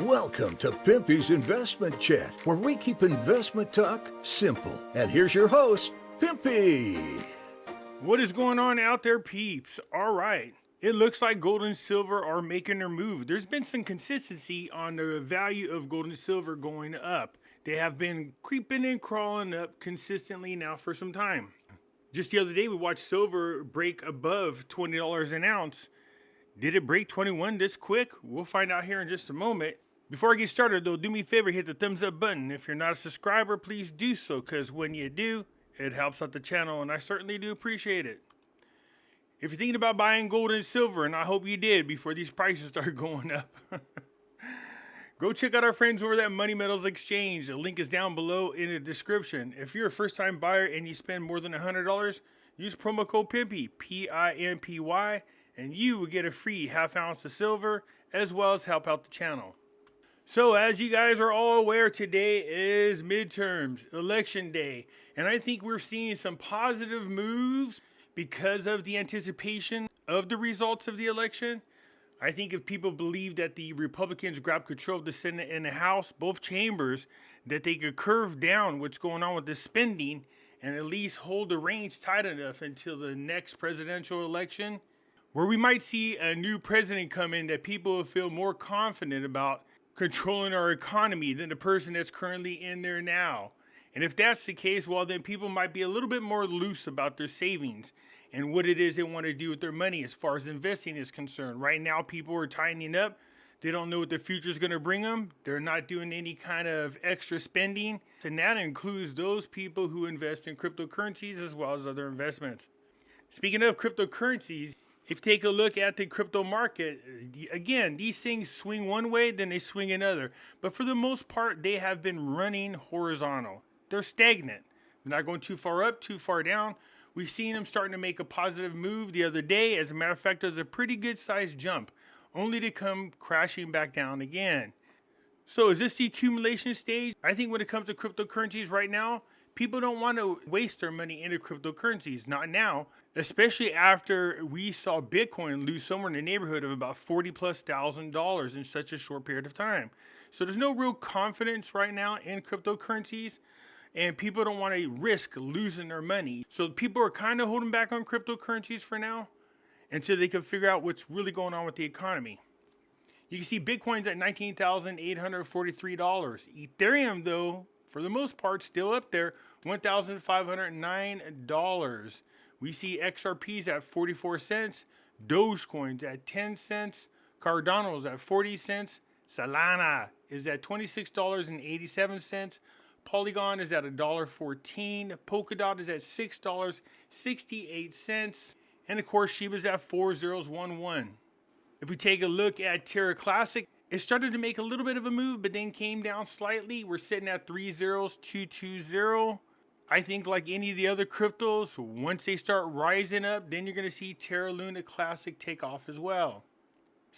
Welcome to Pimpy's Investment Chat, where we keep investment talk simple. And here's your host, Pimpy. What is going on out there, peeps? All right. It looks like gold and silver are making their move. There's been some consistency on the value of gold and silver going up. They have been creeping and crawling up consistently now for some time. Just the other day, we watched silver break above $20 an ounce. Did it break 21 this quick? We'll find out here in just a moment. Before I get started, though, do me a favor, hit the thumbs up button. If you're not a subscriber, please do so, because when you do, it helps out the channel, and I certainly do appreciate it. If you're thinking about buying gold and silver, and I hope you did before these prices start going up, go check out our friends over at Money Metals Exchange. The link is down below in the description. If you're a first-time buyer and you spend more than $100, use promo code Pimpy, P-I-M-P-Y, and you will get a free half ounce of silver, as well as help out the channel. So as you guys are all aware, today is midterms, election day, and I think we're seeing some positive moves because of the anticipation of the results of the election. I think if people believe that the Republicans grab control of the Senate and the House, both chambers, that they could curve down what's going on with the spending and at least hold the reins tight enough until the next presidential election, where we might see a new president come in that people will feel more confident about controlling our economy than the person that's currently in there now. And if that's the case, well, then people might be a little bit more loose about their savings and what it is they want to do with their money as far as investing is concerned. Right now, people are tightening up. They don't know what the future is going to bring them. They're not doing any kind of extra spending. And that includes those people who invest in cryptocurrencies as well as other investments. Speaking of cryptocurrencies, if you take a look at the crypto market, again, these things swing one way, then they swing another. But for the most part, they have been running horizontal. They're stagnant. They're not going too far up, too far down. We've seen them starting to make a positive move the other day. As a matter of fact, it was a pretty good sized jump, only to come crashing back down again. So is this the accumulation stage? I think when it comes to cryptocurrencies right now, people don't want to waste their money into cryptocurrencies, not now, especially after we saw Bitcoin lose somewhere in the neighborhood of about $40,000+ in such a short period of time. So there's no real confidence right now in cryptocurrencies, and people don't want to risk losing their money. So people are kind of holding back on cryptocurrencies for now until they can figure out what's really going on with the economy. You can see Bitcoin's at $19,843. Ethereum, though, for the most part, still up there, $1,509. We see XRP's at 44 cents, Dogecoin's at 10 cents, Cardano's at 40 cents, Solana is at $26.87, Polygon is at $1.14, Polkadot is at $6.68, and of course Shiba's at 4011. If we take a look at Terra Classic, it started to make a little bit of a move, but then came down slightly. We're sitting at 30220. I think like any of the other cryptos, once they start rising up, then you're going to see Terra Luna Classic take off as well.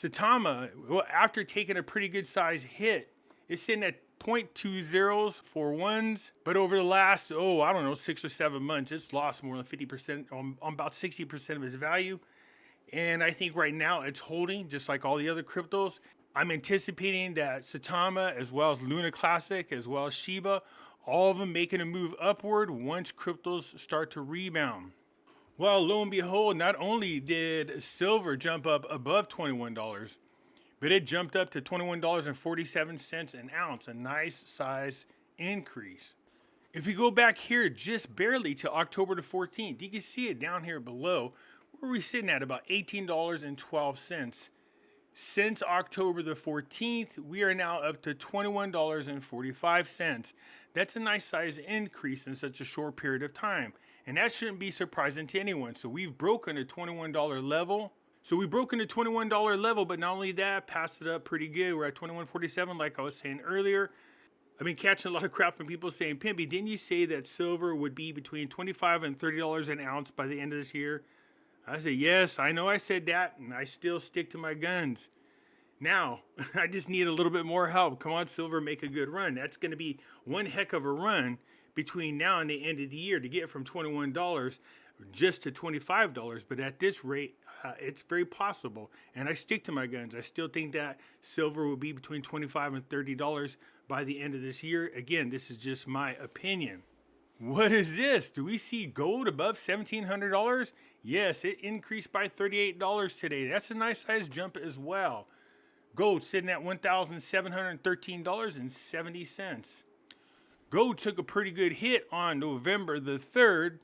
Saitama, well, after taking a pretty good size hit, is sitting at 0.20 for ones, but over the last, 6 or 7 months, it's lost more than 50%, on about 60% of its value. And I think right now it's holding just like all the other cryptos. I'm anticipating that Saitama, as well as Luna Classic, as well as Shiba, all of them making a move upward once cryptos start to rebound. Well, lo and behold, not only did silver jump up above $21, but it jumped up to $21.47 an ounce, a nice size increase. If we go back here just barely to October the 14th, you can see it down here below, where we're sitting at about $18.12. Since October the 14th, we are now up to $21.45. That's a nice size increase in such a short period of time. And that shouldn't be surprising to anyone. So we've broken the $21 level. But not only that, passed it up pretty good. We're at $21.47, like I was saying earlier. I've been catching a lot of crap from people saying, Pimpy, didn't you say that silver would be between $25 and $30 an ounce by the end of this year? I said, yes, I know I said that, and I still stick to my guns. Now, I just need a little bit more help. Come on, silver, make a good run. That's going to be one heck of a run between now and the end of the year to get from $21 just to $25. But at this rate, It's very possible. And I stick to my guns. I still think that silver will be between $25 and $30 by the end of this year. Again, this is just my opinion. What is this? Do we see gold above $1,700? Yes, it increased by $38 today. That's a nice size jump as well. Gold sitting at $1,713.70. Gold took a pretty good hit on November the 3rd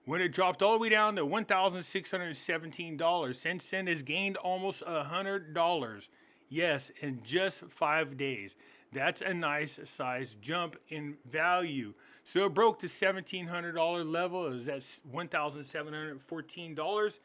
when it dropped all the way down to $1,617. Since then, it's gained almost $100. Yes, in just 5 days. That's a nice size jump in value. So it broke the $1,700 level. It was at $1,714.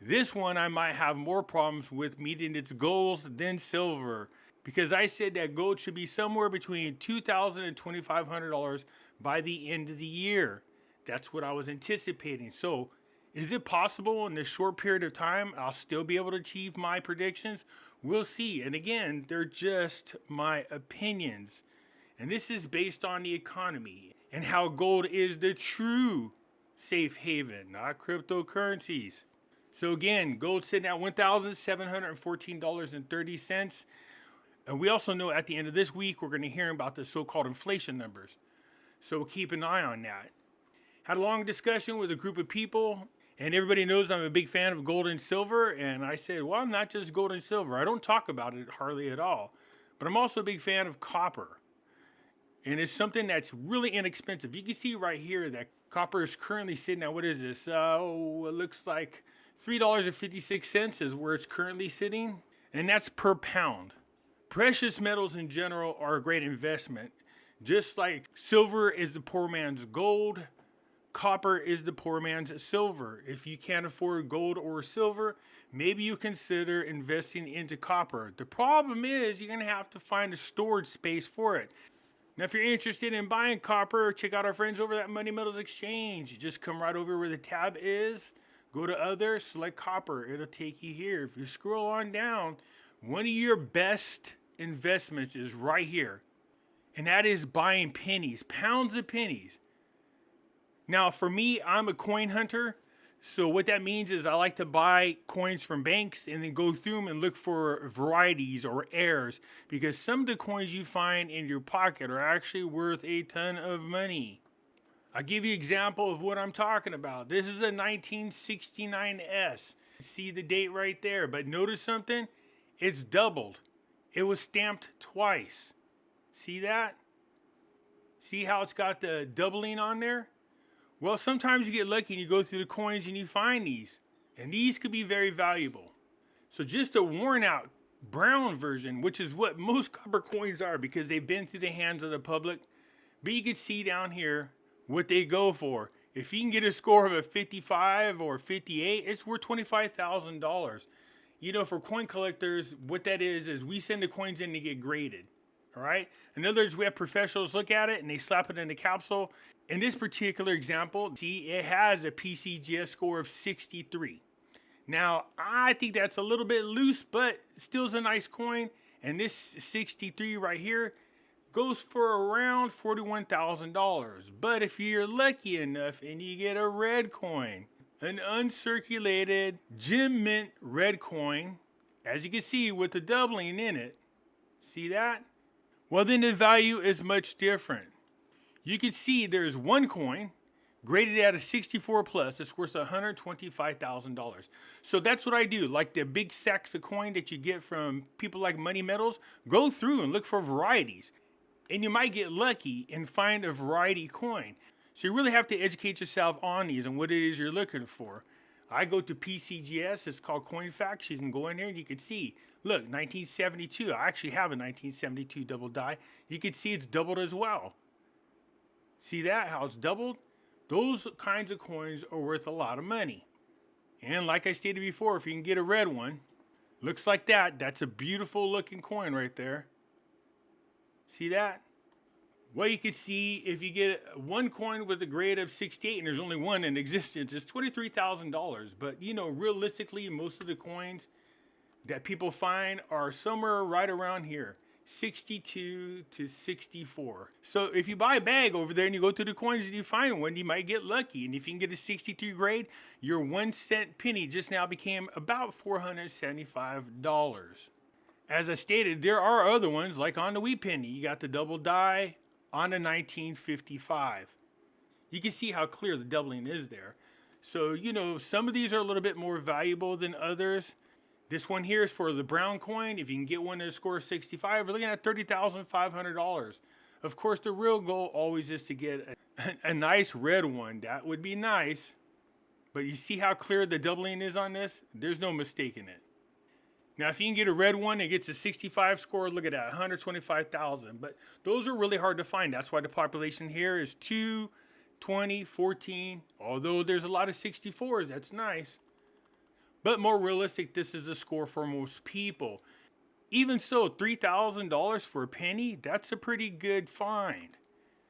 This one I might have more problems with meeting its goals than silver, because I said that gold should be somewhere between $2,000 and $2,500 by the end of the year. That's what I was anticipating. So is it possible in this short period of time I'll still be able to achieve my predictions? We'll see. And again, they're just my opinions. And this is based on the economy and how gold is the true safe haven, not cryptocurrencies. So again, gold sitting at $1,714.30. And we also know at the end of this week, we're going to hear about the so-called inflation numbers. So keep an eye on that. Had a long discussion with a group of people, and everybody knows I'm a big fan of gold and silver. And I said, well, I'm not just gold and silver. I don't talk about it hardly at all. But I'm also a big fan of copper. And it's something that's really inexpensive. You can see right here that copper is currently sitting at, what is this? It looks like $3.56 is where it's currently sitting. And that's per pound. Precious metals in general are a great investment. Just like silver is the poor man's gold, copper is the poor man's silver. If you can't afford gold or silver, maybe you consider investing into copper. The problem is you're going to have to find a storage space for it. Now, if you're interested in buying copper, check out our friends over at Money Metals Exchange. You just come right over where the tab is, go to other, select copper. It'll take you here. If you scroll on down, one of your best investments is right here. And that is buying pennies, pounds of pennies. Now, for me, I'm a coin hunter. So what that means is I like to buy coins from banks and then go through them and look for varieties or heirs, because some of the coins you find in your pocket are actually worth a ton of money. I'll give you an example of what I'm talking about. This is a 1969S. See the date right there, but notice something? It's doubled. It was stamped twice. See that? See how it's got the doubling on there? Well, sometimes you get lucky and you go through the coins and you find these. And these could be very valuable. So just a worn out brown version, which is what most copper coins are because they've been through the hands of the public. But you can see down here what they go for. If you can get a score of a 55 or 58, it's worth $25,000. You know, for coin collectors, what that is we send the coins in to get graded. All right. In other words, we have professionals look at it and they slap it in the capsule. In this particular example, see, it has a PCGS score of 63. Now, I think that's a little bit loose, but still is a nice coin. And this 63 right here goes for around $41,000. But if you're lucky enough and you get a red coin, an uncirculated gem mint red coin, as you can see with the doubling in it, see that? Well, then the value is much different. You can see there's one coin graded at a 64 plus. It's worth $125,000. So that's what I do. Like the big sacks of coin that you get from people like Money Metals, go through and look for varieties. And you might get lucky and find a variety coin. So you really have to educate yourself on these and what it is you're looking for. I go to PCGS, it's called Coin Facts. You can go in there and you can see, look, 1972. I actually have a 1972 double die. You can see it's doubled as well. See that, how it's doubled? Those kinds of coins are worth a lot of money. And like I stated before, if you can get a red one, looks like that. That's a beautiful looking coin right there. See that? Well, you can see if you get one coin with a grade of 68 and there's only one in existence, it's $23,000. But, you know, realistically, most of the coins that people find are somewhere right around here. 62 to 64. So if you buy a bag over there and you go to the coins and you find one, you might get lucky. And if you can get a 63 grade, your 1 cent penny just now became about $475. As I stated, there are other ones like on the wheat penny. You got the double die on the 1955. You can see how clear the doubling is there. So, some of these are a little bit more valuable than others. This one here is for the brown coin. If you can get one that scores 65, we're looking at $30,500. Of course, the real goal always is to get a nice red one. That would be nice. But you see how clear the doubling is on this? There's no mistaking it. Now, if you can get a red one that gets a 65 score, look at that, 125,000. But those are really hard to find. That's why the population here is 2, 20, 14. Although there's a lot of 64s, that's nice. But more realistic, this is a score for most people. Even so, $3,000 for a penny, that's a pretty good find.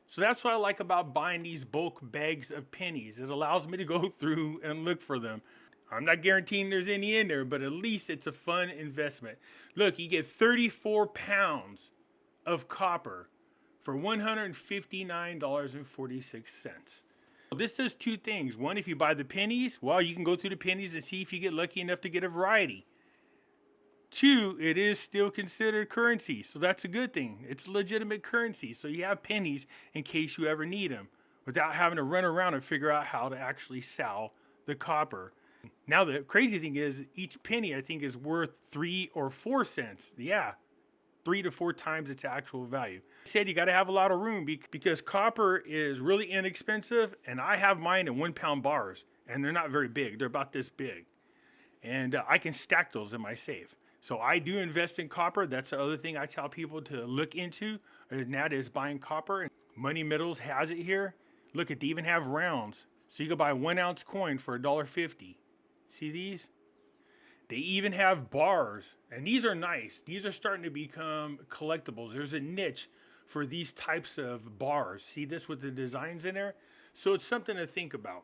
So that's what I like about buying these bulk bags of pennies. It allows me to go through and look for them. I'm not guaranteeing there's any in there, but at least it's a fun investment. Look, you get 34 pounds of copper for $159.46. This does two things. One, if you buy the pennies, well, you can go through the pennies and see if you get lucky enough to get a variety. Two, it is still considered currency, so that's a good thing. It's legitimate currency, so you have pennies in case you ever need them without having to run around and figure out how to actually sell the copper. Now, the crazy thing is each penny, I think, is worth 3 or 4 cents. Yeah, 3 to 4 times its actual value. I said you got to have a lot of room because copper is really inexpensive, and I have mine in 1 pound bars, and they're not very big. They're about this big, and I can stack those in my safe. So I do invest in copper. That's the other thing I tell people to look into, and that is buying copper. Money Metals has it here. Look, they even have rounds, so you can buy 1 ounce coin for $1.50. See these? They even have bars, and these are nice. These are starting to become collectibles. There's a niche for these types of bars. See this with the designs in there? So it's something to think about.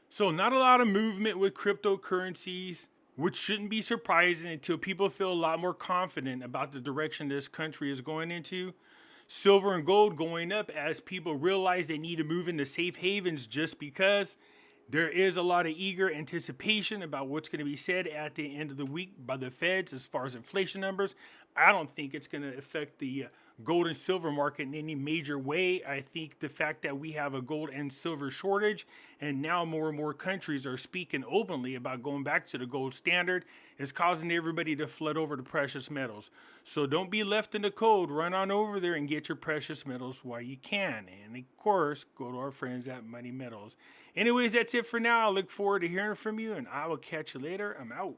So not a lot of movement with cryptocurrencies, which shouldn't be surprising until people feel a lot more confident about the direction this country is going into. Silver and gold going up as people realize they need to move into safe havens just because. There is a lot of eager anticipation about what's going to be said at the end of the week by the feds as far as inflation numbers. I don't think it's going to affect the gold and silver market in any major way. I think the fact that we have a gold and silver shortage and now more and more countries are speaking openly about going back to the gold standard is causing everybody to flood over to precious metals. So don't be left in the cold. Run on over there and get your precious metals while you can. And of course, go to our friends at Money Metals. Anyways, that's it for now. I look forward to hearing from you, and I will catch you later. I'm out.